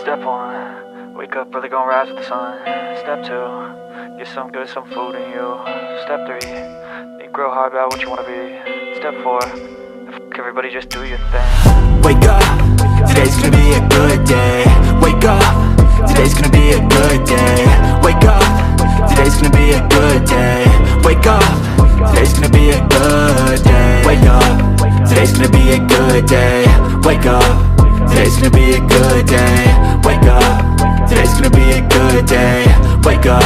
Step 1, wake up early, gon' rise with the sun. Step 2, get some good, some food in you. Step 3, think real hard about what you wanna be. Step 4, fuck everybody, just do your thing. Wake up, today's gonna be a good day. Wake up, today's gonna be a good day. Wake up, today's gonna be a good day. Wake up, today's gonna be a good day. Wake up, today's gonna be a good day. Wake up, today's gonna be a good day. Wake up, today's gonna be a good day. Wake up,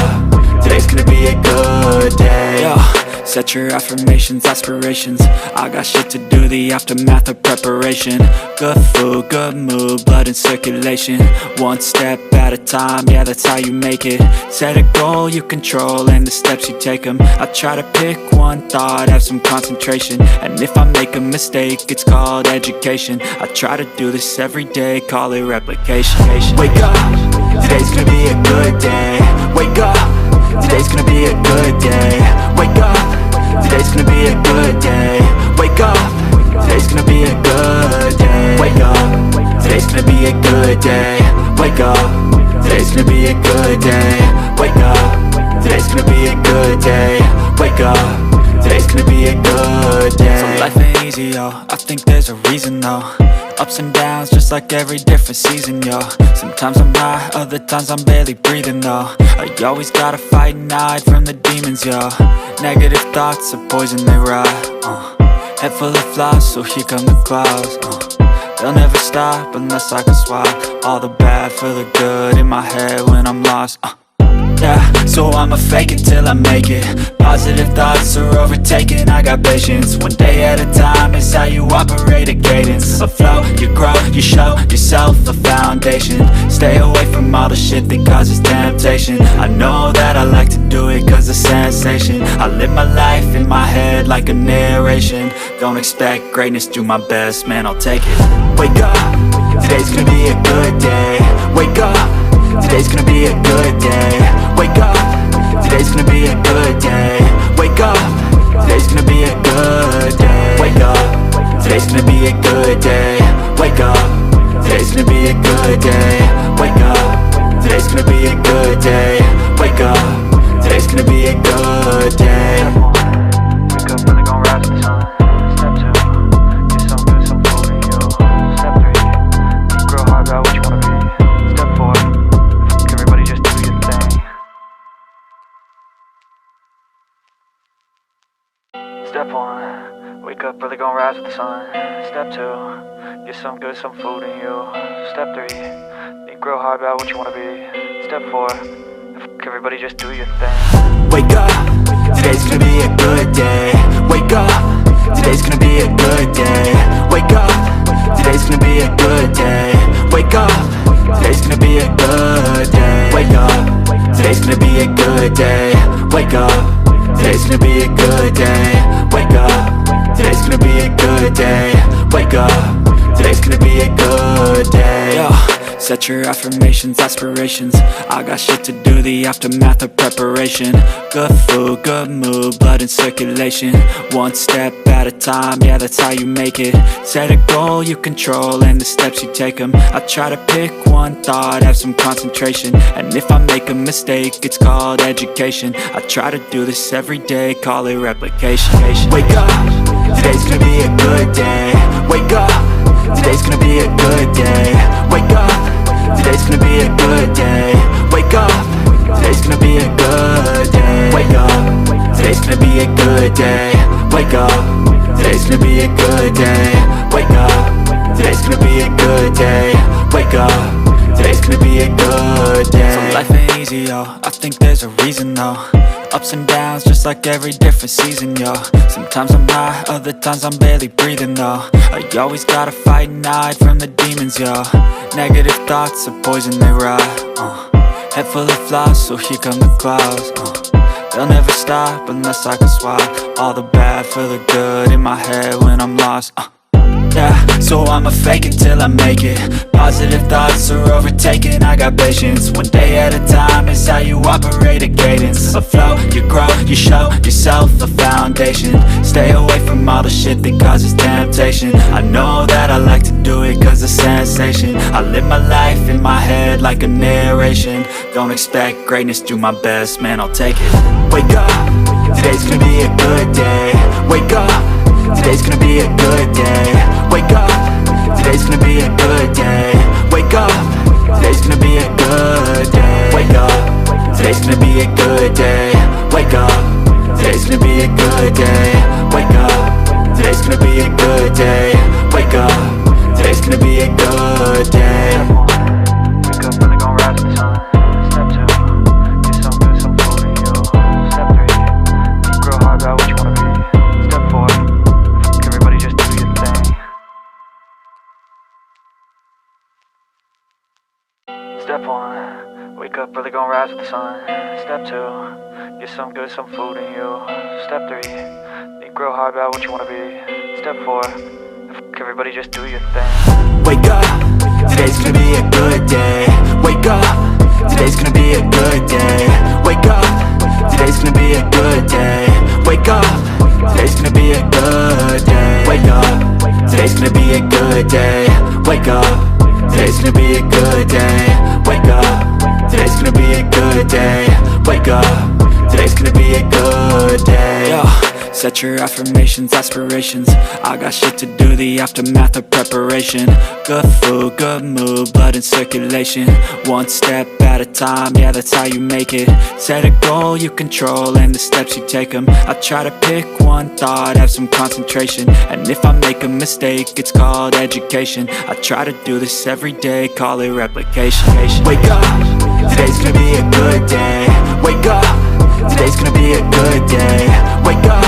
today's gonna be a good day. Yo, set your affirmations, aspirations. I got shit to do, the aftermath of preparation. Good food, good mood, blood in circulation. One step at a time, yeah, that's how you make it. Set a goal you control and the steps you take them. I try to pick one thought, have some concentration. And if I make a mistake, it's called education. I try to do this every day, call it replication. Wake up, today's gonna be a good day. Wake up, today's gonna be a good day. Wake up, today's gonna be a good day. Wake up, today's gonna be a good day. Wake up, today's gonna be a good day. Wake up, today's gonna be a good day. Wake up, today's gonna be a good day. Wake up, today's gonna be a good day. So life ain't easy, yo, I think there's a reason though. Ups and downs, just like every different season, yo. Sometimes I'm high, other times I'm barely breathing, though. I always gotta fight and hide from the demons, yo. Negative thoughts are poison, they rot. Head full of flies, so here come the clouds. They'll never stop unless I can swap all the bad for the good in my head when I'm lost. Yeah, so I'ma fake it till I make it. Positive thoughts are overtaken, I got patience. One day at a time is how you operate a cadence. A flow, you grow, you show yourself a foundation. Stay away from all the shit that causes temptation. I know that I like to do it cause it's sensation. I live my life in my head like a narration. Don't expect greatness, do my best, man, I'll take it. Wake up, today's gonna be a good day. Wake up, today's gonna be a good day. Wake up, today's gonna be a good day. Wake up, today's gonna be a good day. Wake up, today's gonna be a good day. Wake up, today's gonna be a good day. Wake up, today's gonna be a good day. Wake up, today's gonna be a good day. Wake up early, gon' rise with the sun. Step 2, get some good, some food in you. Step 3, think real hard about what you wanna be. Step 4, fuck everybody, just do your thing. Step 1, wake up early, gon' rise with the sun. Step 2, get some good, some food in you. Step 3, think real hard about what you wanna be. Step 4, fuck everybody, just do your thing. Wake up, today's gonna be a good day. Wake up, today's gonna be a good day. Wake up, today's gonna be a good day. Wake up, today's gonna be a good day. Wake up, today's gonna be a good day. Wake up, today's gonna be a good day. Wake up, today's gonna be a good day. Wake up, today's gonna be a good day. Yo, set your affirmations, aspirations. I got shit to do, the aftermath of preparation. Good food, good mood, blood in circulation. One step at a time, yeah, that's how you make it. Set a goal you control and the steps you take them. I try to pick one thought, have some concentration. And if I make a mistake, it's called education. I try to do this every day, call it replication. Wake up, today's gonna be a good day. Wake up, today's gonna be a good day. Wake up, today's gonna be a good day. Wake up, today's gonna be a good day. Wake up, today's gonna be a good day. Wake up, today's gonna be a good day. Wake up, today's gonna be a good day. Wake up, today's gonna be a good day. So life ain't easy, yo, I think there's a reason though. Ups and downs, just like every different season, yo. Sometimes I'm high, other times I'm barely breathing, though. I always gotta fight and hide from the demons, yo. Negative thoughts are poison, they rot. Head full of flies, so here come the clouds. They'll never stop unless I can swap all the bad for the good in my head when I'm lost. Yeah, so I'ma fake it till I make it. Positive thoughts are overtaken, I got patience. One day at a time is how you operate a cadence. A flow, you grow, you show yourself a foundation. Stay away from all the shit that causes temptation. I know that I like to do it cause it's sensation. I live my life in my head head like a narration. Don't expect greatness, do my best, man, I'll take it. Wake up, today's gonna be a good day. Wake up, today's gonna be a good day. Wake up, today's gonna be a good day. Wake up, today's gonna be a good day. Wake up, today's gonna be a good day. Wake up, today's gonna be a good day. Wake up, today's gonna be a good day. Wake up, today's gonna be a good day. Wake up, really gon' rise with the sun. Step 2, get some good, some food in you. Step 3, think real hard about what you wanna be. Step 4, everybody just do your thing. Step 1, wake up, really gon' rise with the sun. Step 2, get some good, some food in you. Step 3, think real hard about what you wanna be. Step 4, everybody just do your thing. Wake up, today's gonna be a good day. Wake up, today's gonna be a good day. Wake up, today's gonna be a good day. Wake up, today's gonna be a good day. Wake up, today's gonna be a good day. Wake up, today's gonna be a good day. Wake up, today's gonna be a good day. Wake up, today's gonna be a good day. Yo. Set your affirmations, aspirations. I got shit to do, the aftermath of preparation. Good food, good mood, blood in circulation. One step at a time, yeah, that's how you make it. Set a goal you control and the steps you take them. I try to pick one thought, have some concentration. And if I make a mistake, it's called education. I try to do this every day, call it replication. Wake up, today's gonna be a good day. Wake up, today's gonna be a good day. Wake up,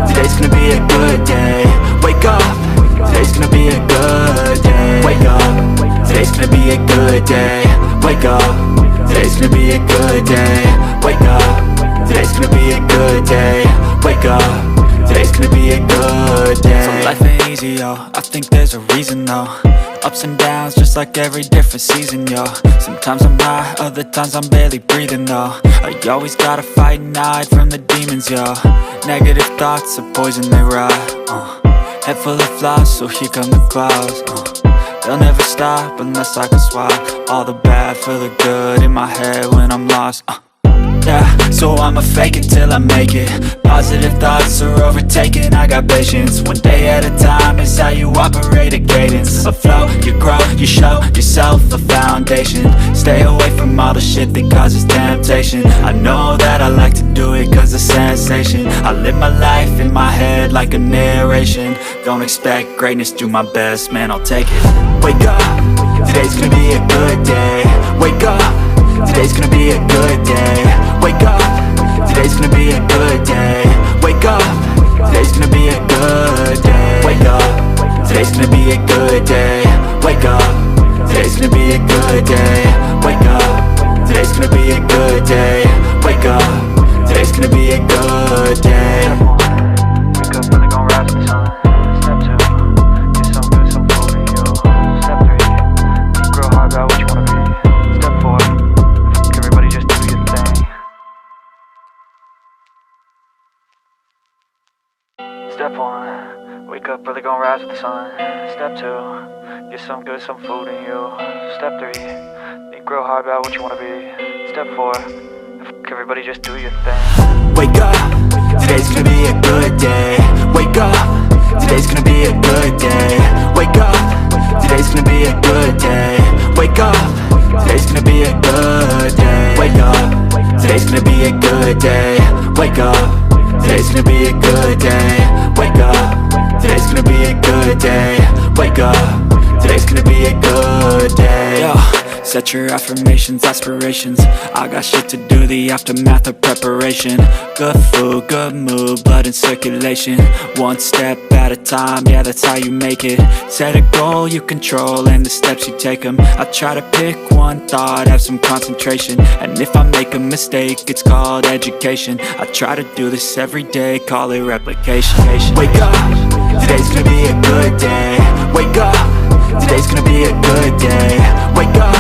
today's gonna be a good day. Wake up, today's gonna be a good day. Wake up, today's gonna be a good day. Wake up, today's gonna be a good day. Wake up, today's gonna be a good day. Wake up, today's gonna be a good day. So life ain't easy, yo, I think there's a reason though. Ups and downs, just like every different season, yo. Sometimes I'm high, other times I'm barely breathing, though. I always gotta fight and hide from the demons, yo. Negative thoughts are poison, they rot. Head full of flies, so here come the clouds. They'll never stop unless I can swap all the bad for the good in my head when I'm lost. Yeah, so I'ma fake it till I make it. Positive thoughts are overtaken, I got patience. One day at a time is how you operate a cadence. A flow, you grow, you show yourself a foundation. Stay away from all the shit that causes temptation. I know that I like to do it cause it's sensation. I live my life in my head like a narration. Don't expect greatness, do my best, man, I'll take it. Wake up, today's gonna be a good day. Wake up, today's gonna be a good day. Wake up, today's gonna be a good day. Wake up, today's gonna be a good day. Wake up, today's gonna be a good day. Wake up, today's gonna be a good day. Wake up, today's gonna be a good day. Wake up, today's gonna be a good day. Wake up, really gon' rise with the sun. Step 2, get some good, some food in you. Step 3, think real hard about what you wanna be. Step 4, everybody just do your thing. Step 1, wake up, really gon' rise with the sun. Step 2, get some good, some food in you. Step 3, think real hard about what you wanna be. Step 4, everybody just do your thing. Wake up, today's gonna be a good day. Wake up, today's gonna be a good day. Wake up, today's gonna be a good day. Wake up, today's gonna be a good day. Wake up, today's gonna be a good day. Wake up, today's gonna be a good day. Wake up, today's gonna be a good day. Wake up, today's gonna be a good day. Yo. Set your affirmations, aspirations. I got shit to do, the aftermath of preparation. Good food, good mood, blood in circulation. One step at a time, yeah, that's how you make it. Set a goal you control and the steps you take them. I try to pick one thought, have some concentration. And if I make a mistake, it's called education. I try to do this every day, call it replication. Wake up, today's gonna be a good day. Wake up, today's gonna be a good day. Wake up,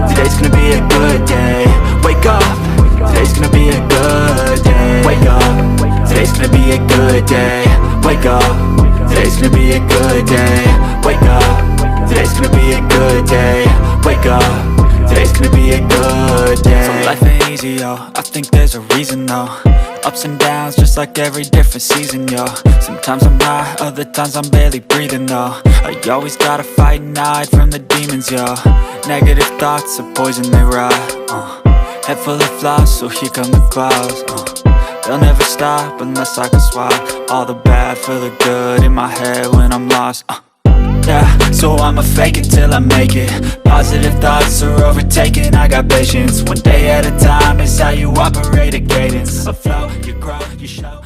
today's gonna be a good day. Wake up, today's gonna be a good day. Wake up, today's gonna be a good day. Wake up, today's gonna be a good day. Wake up, today's gonna be a good day. Wake up, today's crazy, yo. I think there's a reason, though. Ups and downs, just like every different season, yo. Sometimes I'm high, other times I'm barely breathing, though. I always gotta fight and hide from the demons, yo. Negative thoughts are poison, they rot. Head full of flies, so here come the clouds. They'll never stop unless I can swap all the bad for the good in my head when I'm lost. Yeah, so I'ma fake it till I make it. Positive thoughts are overtaken, I got patience. One day at a time is how you operate a cadence. A flow, you grow, you show.